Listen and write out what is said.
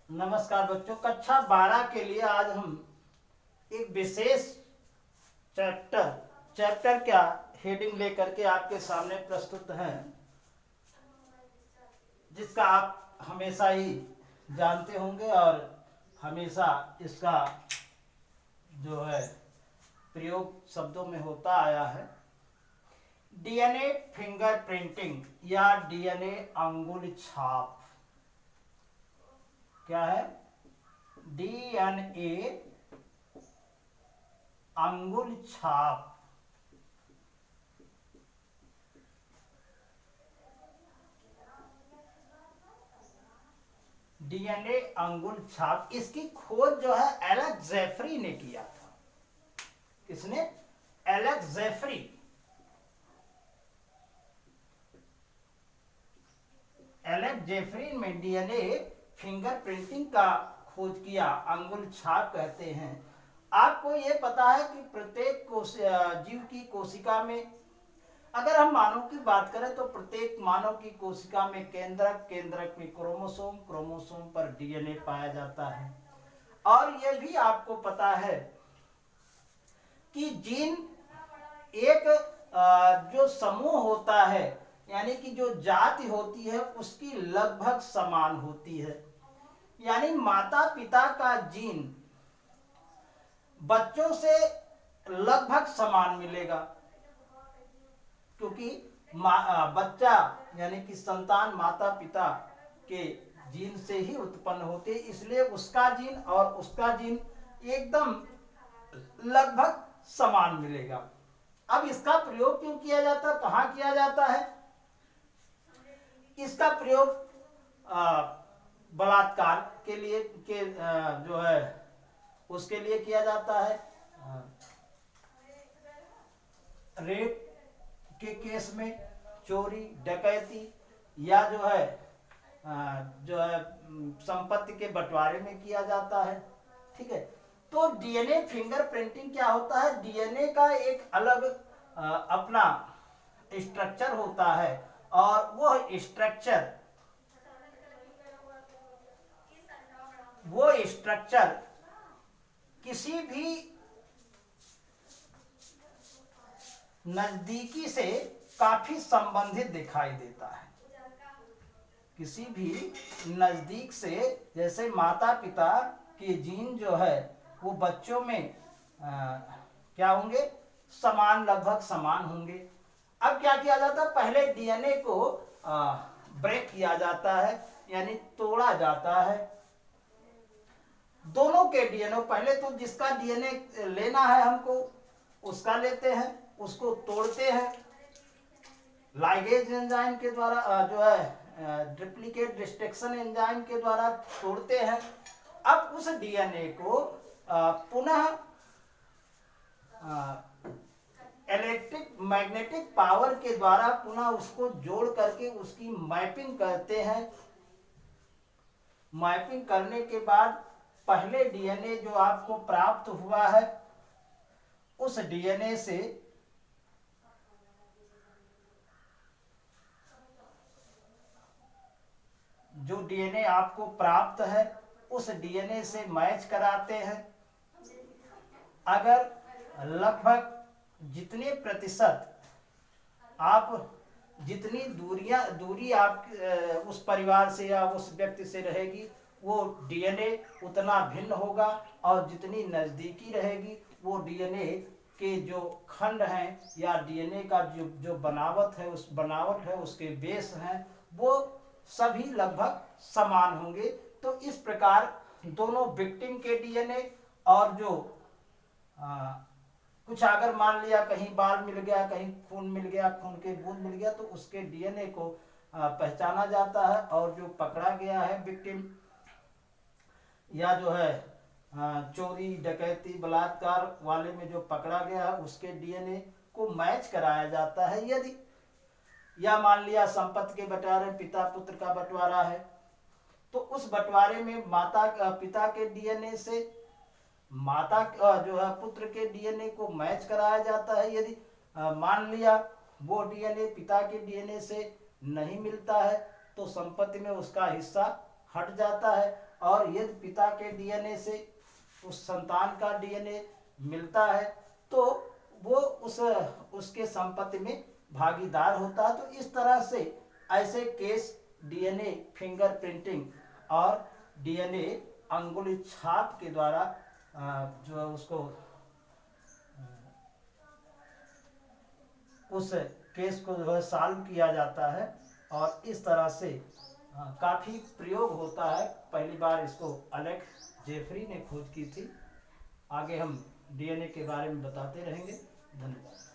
नमस्कार बच्चों, कक्षा 12 के लिए आज हम एक विशेष चैप्टर चैप्टर क्या हेडिंग लेकर के आपके सामने प्रस्तुत हैं, जिसका आप हमेशा ही जानते होंगे और हमेशा इसका जो है प्रयोग शब्दों में होता आया है। डीएनए फिंगरप्रिंटिंग या डीएनए अंगुल छाप क्या है? डीएनए अंगुल छाप। डीएनए अंगुल छाप, इसकी खोज जो है एलेक्स जेफरी ने किया था। किसने? Alex Jeffrey. एलेक्स जेफरी में डीएनए फिंगरप्रिंटिंग का खोज किया, अंगुल छाप कहते हैं। आपको ये पता है कि प्रत्येक जीव की कोशिका में, अगर हम मानव की बात करें तो प्रत्येक मानव की कोशिका में केंद्रक में क्रोमोसोम पर डीएनए पाया जाता है। और यह भी आपको पता है कि जीन एक जो समूह होता है, यानी कि जो जाति होती है उसकी लगभग समान होती है। यानी माता पिता का जीन बच्चों से लगभग समान मिलेगा, क्योंकि बच्चा यानी कि संतान माता पिता के जीन से ही उत्पन्न होते, इसलिए उसका जीन और उसका जीन एकदम लगभग समान मिलेगा। अब इसका प्रयोग क्यों किया जाता है, कहाँ किया जाता है? इसका प्रयोग बलात्कार के लिए जो है उसके लिए किया जाता है। रेप के केस में, चोरी डकैती या जो है संपत्ति के बंटवारे में किया जाता है। ठीक है, तो डीएनए फिंगरप्रिंटिंग क्या होता है? डीएनए का एक अलग अपना स्ट्रक्चर होता है और वो स्ट्रक्चर किसी भी नजदीकी से काफी संबंधित दिखाई देता है। किसी भी नजदीक से, जैसे माता पिता के जीन जो है वो बच्चों में क्या होंगे? लगभग समान होंगे। अब क्या किया जाता है? पहले डीएनए को ब्रेक किया जाता है, यानी तोड़ा जाता है। दोनों के डीएनए, पहले तो जिसका डीएनए लेना है हमको उसका लेते हैं, उसको तोड़ते हैं लाइगेज एंजाइम के द्वारा, जो है डुप्लीकेट डिस्ट्रक्शन एंजाइम के द्वारा तोड़ते हैं। अब उस डीएनए को पुनः इलेक्ट्रिक मैग्नेटिक पावर के द्वारा पुनः उसको जोड़ करके उसकी मैपिंग करते हैं। मैपिंग करने के बाद पहले डीएनए जो आपको प्राप्त हुआ है, उस डीएनए से जो डीएनए आपको प्राप्त है उस डीएनए से मैच कराते हैं। अगर लगभग जितने प्रतिशत आप जितनी दूरी आप उस परिवार से या उस व्यक्ति से रहेगी, वो डीएनए उतना भिन्न होगा, और जितनी नजदीकी रहेगी वो डीएनए के जो खंड हैं या डीएनए का जो बनावट है उसके बेस हैं, वो सभी लगभग समान होंगे। तो इस प्रकार दोनों विक्टिम के डीएनए और जो कुछ अगर मान लिया कहीं बाल मिल गया, कहीं खून मिल गया, खून के बूंद मिल गया, तो उसके डीएनए को पहचाना जाता है, और जो पकड़ा गया है विक्टिम या जो है चोरी डकैती बलात्कार वाले में जो पकड़ा गया है उसके डीएनए को मैच कराया जाता है। यदि या मान लिया संपत्ति के बंटवारे पिता पुत्र का बंटवारा है, तो उस बंटवारे में पिता के डीएनए से माता जो है पुत्र के डीएनए को मैच कराया जाता है। यदि मान लिया वो डीएनए पिता के डीएनए से नहीं मिलता है, तो संपत्ति में उसका हिस्सा हट जाता है, और यदि पिता के डीएनए से उस संतान का डीएनए मिलता है तो वो उसके संपत्ति में भागीदार होता है। तो इस तरह से ऐसे केस डीएनए फिंगरप्रिंटिंग और डीएनए अंगुली छाप के द्वारा जो उसको उस केस को जो है सॉल्व किया जाता है। और इस तरह से काफ़ी प्रयोग होता है। पहली बार इसको एलेक्स जेफरी ने खोज की थी। आगे हम डीएनए के बारे में बताते रहेंगे। धन्यवाद।